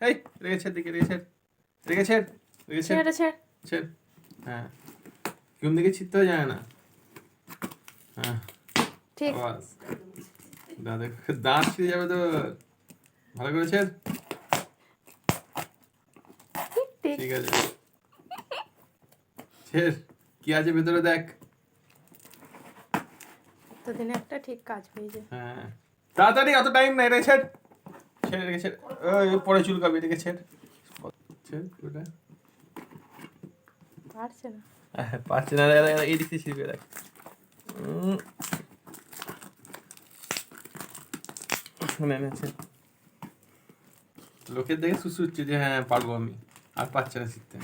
এই রেখে ছেড় দিকে, রেখে ছেড়, রেখে ছেড়, রেখে ছেড়, ছেড়। হ্যাঁ, কোন দিকে ছিটতেও যায় না। হ্যাঁ ঠিক। বাস, দাঁত ছিঁড়ে যাবে তো। ভালো করে ছেড়। ঠিক আছে, ছেড়। কি আছে ভেতরে দেখ। এতদিনে একটা ঠিক কাজ পেয়ে যায়। হ্যাঁ তাড়াতাড়ি, অত টাইম নাই। রেখে ছেড়, ছেড়ে রেখে ছেড়। ওই পরে চুলকাবি, রেখে ছেড়, ছেড় ওটা। পারছে না, পারছে না, এই দিক থেকে ছিড়বে দেখ। লোকের দেখে সুসু হচ্ছে যে হ্যাঁ পারবো আমি, আর পারছে না শিখতে।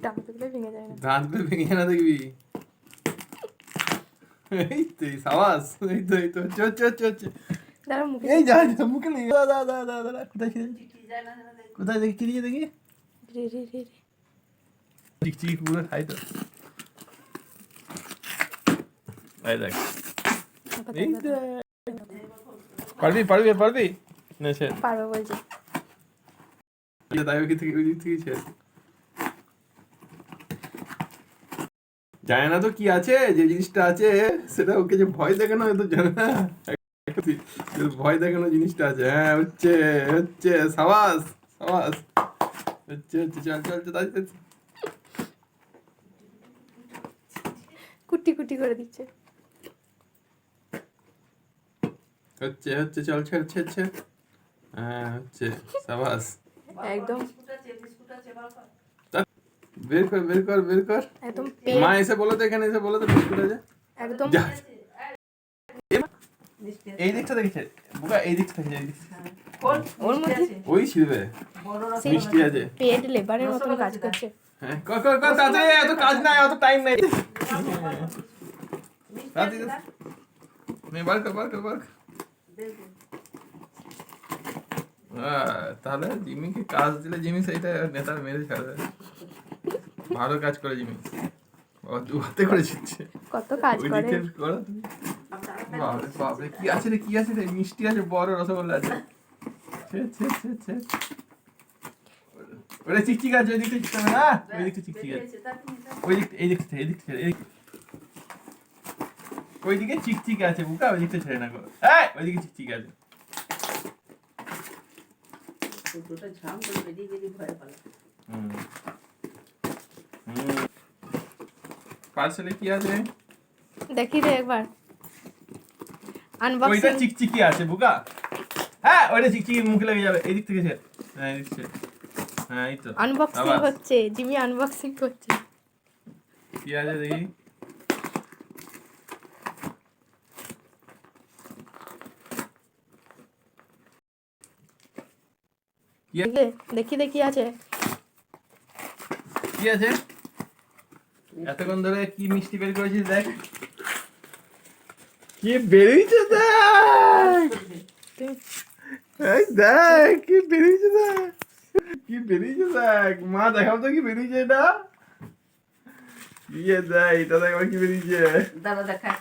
দাঁতগুলো ভেঙে যায় না। দাঁতগুলো ভেঙে যায় না দেখবি। এই তো সাবাস, এই তো এই তো হচ্ছে। দাঁড়া মুখে, এই যা যা মুখে লেগে দাদা কোথায় ছিড়ে, কোথায় দেখি চিড়িয়ে দেখি। রে রে রে রে। চিকচিকি পুরো খাই তো। এই দেখ, এই দেখ। পারবি পারবি পারবি না ছেড়। পারবো বলছি। তাই ওই দিক থেকে ছেড়। জানে না তো কি আছে, যে জিনিসটা আছে সেটা ওকে যে ভয় দেখানো হয়তো জানে না। ভয় দেখানো জিনিসটা আছে। হ্যাঁ হচ্ছে হচ্ছে, সাবাস সাবাস, হচ্ছে হচ্ছে, চল চল চল তাই। কুটি কুটি করে দিচ্ছে। হচ্ছে হচ্ছে, চল ছেড় ছেড় ছেড়। হ্যাঁ হচ্ছে, সাবাস। একদম বের কর বের কর বের কর। একদম মা এসে বলো তো, এখানে এসে বলো তো বিস্কুট আছে। একদম যা, এই দিকটা দেখেছে বুকা, এই দিকটা দেখেছে, এই দিকটা। ওর মধ্যে ওই ছিড়বে, মিষ্টি আছে। পেড লেবারের মতন কাজ করছে। হ্যাঁ কর কর কর তাড়াতাড়ি, এত কাজ নাই, অত টাইম নাই। তাড়াতাড়ি নে, বার কর বার কর বার কর। তাহলে জিমিকে কাজ দিলে জিমি সেইটা নেতা মেরে ছাড়বে। ভালো কাজ করে জিমি, হাতে করে দিচ্ছে। কত কাজ ওই করে। দিকের করো তুমি। বাপরে বাপরে, কি আছে রে, কি আছে রে, মিষ্টি আছে, বড় রসগোল্লা আছে। ওটা চিকচিক আছে, ওই দিকটা চিকতে হবে না, ওই দিকটা চিকচিক আছে। ওই দিকটা, এই দিকটা এই দিকটা ছেড়ে, ওই দিকে চিকচিক আছে বুকা, ওই দিকটা ছেড়ে না গো। এই ওই দিকে চিকচিক আছে। পার্সেলে কি আছে দেখি রে একবার ওইটা আনবক্সিং। চিকচিকি আছে বুকা। হ্যাঁ ওইটা চিকচিকি মুখে লেগে যাবে, এই দিক থেকে ছেড়ে। হ্যাঁ এই দিক থেকে। হ্যাঁ এই তো আনবক্সিং হচ্ছে, জিমি আনবক্সিং করছে। কি আছে দেখি। দেখি দেখি আছে কি আছে, এতক্ষণ ধরে কি মিষ্টি বের করেছিস দেখ, কি বেরিয়েছে দেখ। এই দেখ কি বেরিয়েছে দেখ, কি বেরিয়েছে দেখ। মা দেখাও তো কি বেরিয়েছে এটা। ইয়ে দেখ, এটা দেখ আবার কি বেরিয়েছে। দাদা দেখা